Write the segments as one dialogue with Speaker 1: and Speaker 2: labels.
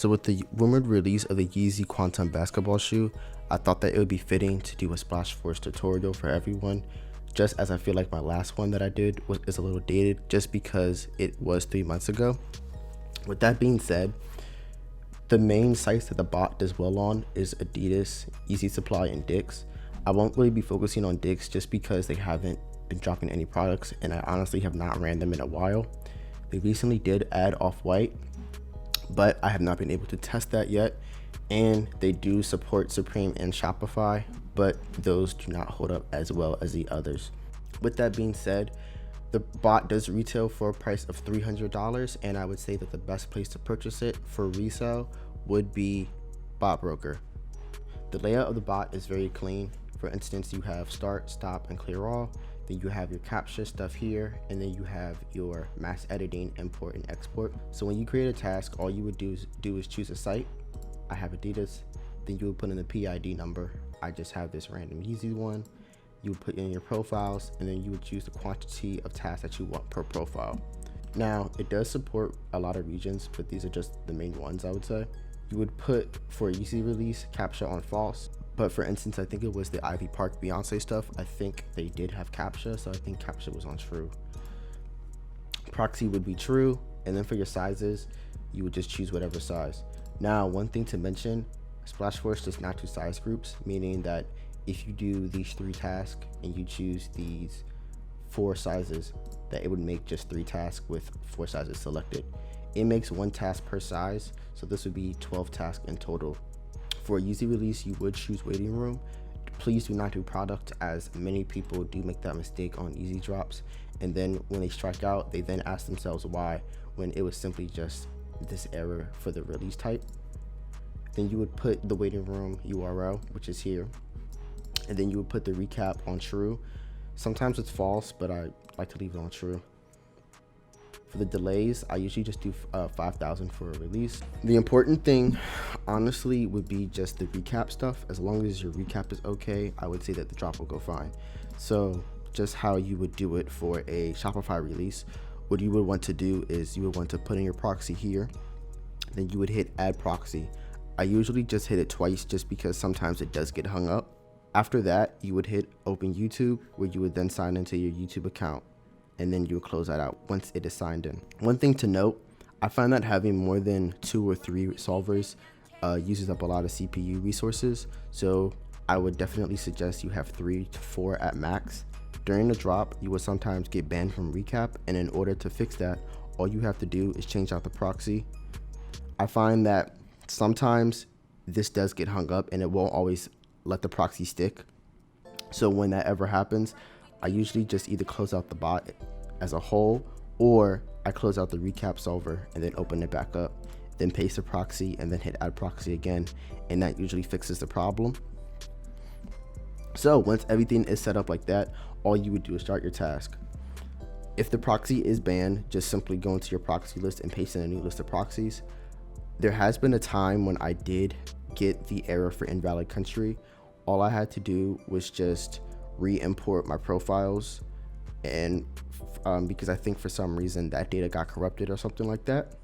Speaker 1: So with the rumored release of the Yeezy Quantum basketball shoe, I thought that it would be fitting to do a Splashforce tutorial for everyone, just as I feel like my last one that I did is a little dated just because it was 3 months ago. With that being said, the main sites that the bot does well on is Adidas, Easy Supply, and Dick's. I won't really be focusing on Dick's just because they haven't been dropping any products and I honestly have not ran them in a while. They recently did add Off-White, but I have not been able to test that yet. And they do support Supreme and Shopify, but those do not hold up as well as the others. With that being said, the bot does retail for a price of $300, and I would say that the best place to purchase it for resale would be Bot Broker. The layout of the bot is very clean. For instance, you have start, stop, and clear all. Then you have your captcha stuff here, and then you have your mass editing, import, and export. So when you create a task, all you would do is choose a site. I have Adidas. Then you would put in the PID number. I just have this random Yeezy one. You would put in your profiles, and then you would choose the quantity of tasks that you want per profile. Now, it does support a lot of regions, but these are just the main ones, I would say. You would put, for a Yeezy release, captcha on false. But for instance, I think it was the Ivy Park Beyonce stuff. I think they did have captcha, so I think captcha was on true. Proxy would be true, and then for your sizes, you would just choose whatever size. Now, one thing to mention, Splashforce does not do size groups, meaning that if you do these 3 tasks and you choose these 4 sizes, that it would make just 3 tasks with 4 sizes selected. It makes 1 task per size, so this would be 12 tasks in total. For a Yeezy release, you would choose waiting room. Please do not do product, as many people do make that mistake on Yeezy drops, and then when they strike out, they then ask themselves why, when it was simply just this error for the release type. Then you would put the waiting room URL, which is here, and then you would put the recap on true. Sometimes it's false, but I like to leave it on true. For the delays, I usually just do 5,000 for a release. The important thing, honestly, would be just the recap stuff. As long as your recap is okay, I would say that the drop will go fine. So just how you would do it for a Shopify release, what you would want to do is you would want to put in your proxy here, then you would hit add proxy. I usually just hit it twice just because sometimes it does get hung up. After that, you would hit open YouTube, where you would then sign into your YouTube account, and then you would close that out once it is signed in. One thing to note, I find that having more than 2 or 3 solvers uses up a lot of CPU resources, so I would definitely suggest you have 3 to 4 at max. During the drop, you would sometimes get banned from recap, and in order to fix that, all you have to do is change out the proxy. I find that sometimes this does get hung up and it won't always let the proxy stick. So when that ever happens, I usually just either close out the bot as a whole, or I close out the recap solver and then open it back up, then paste the proxy and then hit add proxy again, and that usually fixes the problem. So once everything is set up like that, all you would do is start your task. If the proxy is banned, just simply go into your proxy list and paste in a new list of proxies. There has been a time when I did get the error for invalid country. All I had to do was just re-import my profiles, and because I think for some reason that data got corrupted or something like that.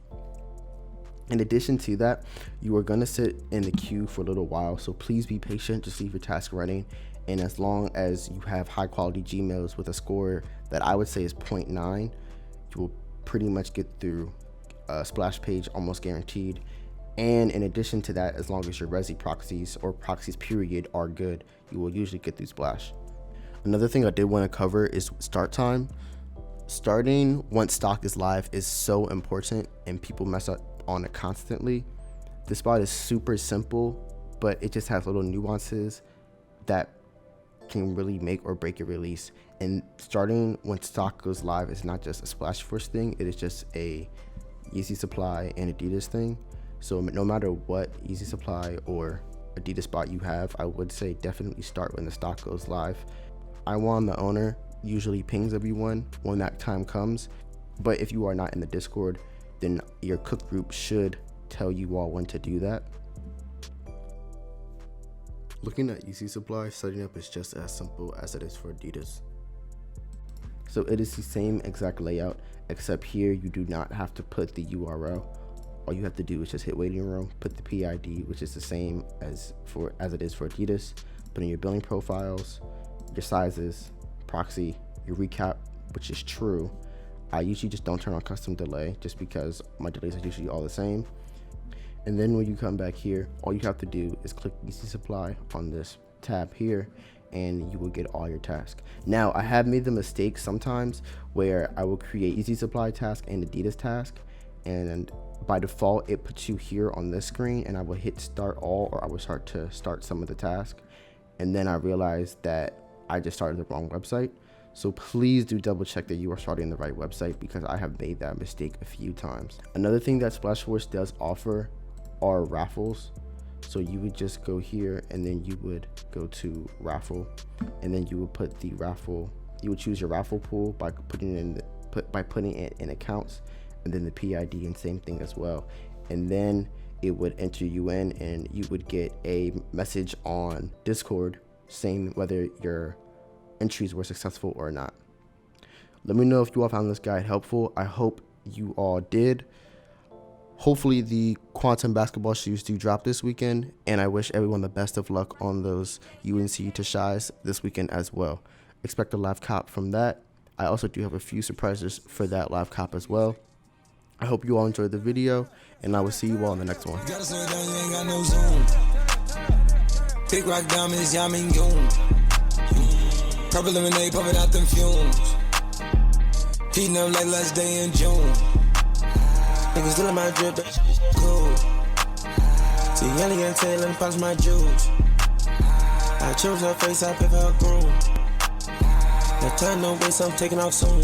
Speaker 1: In addition to that, you are going to sit in the queue for a little while, so please be patient. Just leave your task running, and as long as you have high quality Gmails with a score that I would say is 0.9, you will pretty much get through a splash page almost guaranteed. And in addition to that, as long as your Resi proxies or proxies period are good, you will usually get through splash. Another thing I did want to cover is start time. Starting once stock is live is so important, and people mess up on it constantly. This bot is super simple, but it just has little nuances that can really make or break your release. And starting when stock goes live is not just a Splashforce thing, it is just a Yeezy Supply and Adidas thing. So no matter what Yeezy Supply or Adidas bot you have, I would say definitely start when the stock goes live. IWAN, the owner, usually pings everyone when that time comes, but if you are not in the Discord, then your cook group should tell you all when to do that. Looking at Yeezy Supply, setting up is just as simple as it is for Adidas. So it is the same exact layout, except here you do not have to put the URL. all you have to do is just hit waiting room, put the PID, which is the same as it is for Adidas, put in your billing profiles, your sizes, proxy, your recap, which is true. I usually just don't turn on custom delay just because my delays are usually all the same. And then when you come back here, all you have to do is click Easy Supply on this tab here, and you will get all your tasks. Now, I have made the mistake sometimes where I will create Easy Supply task and Adidas task, and by default it puts you here on this screen, and I will hit start all, or I will start some of the task, and then I realized that I just started the wrong website. So please do double check that you are starting the right website, because I have made that mistake a few times. Another thing that Splashforce does offer are raffles. So you would just go here, and then you would go to raffle, and then you would put the raffle, you would choose your raffle pool by putting it in accounts, and then the PID, and same thing as well. And then it would enter you in, and you would get a message on Discord saying whether your entries were successful or not. Let me know if you all found this guide helpful. I hope you all did. Hopefully the Quantum basketball shoes do drop this weekend, and I wish everyone the best of luck on those UNC to Shies this weekend as well. Expect a live cop from that. I also do have a few surprises for that live cop as well. I hope you all enjoyed the video, and I will see you all in the next one.
Speaker 2: Big rock diamonds, yamming goon. Purple lemonade, pumping out them fumes. Heating up like last day in June. Niggas still in my drip, that shit cool. See, yelling and tail and punch my jewels. I chose her face, I pay for her groom. No time, no waste, I'm taking off soon.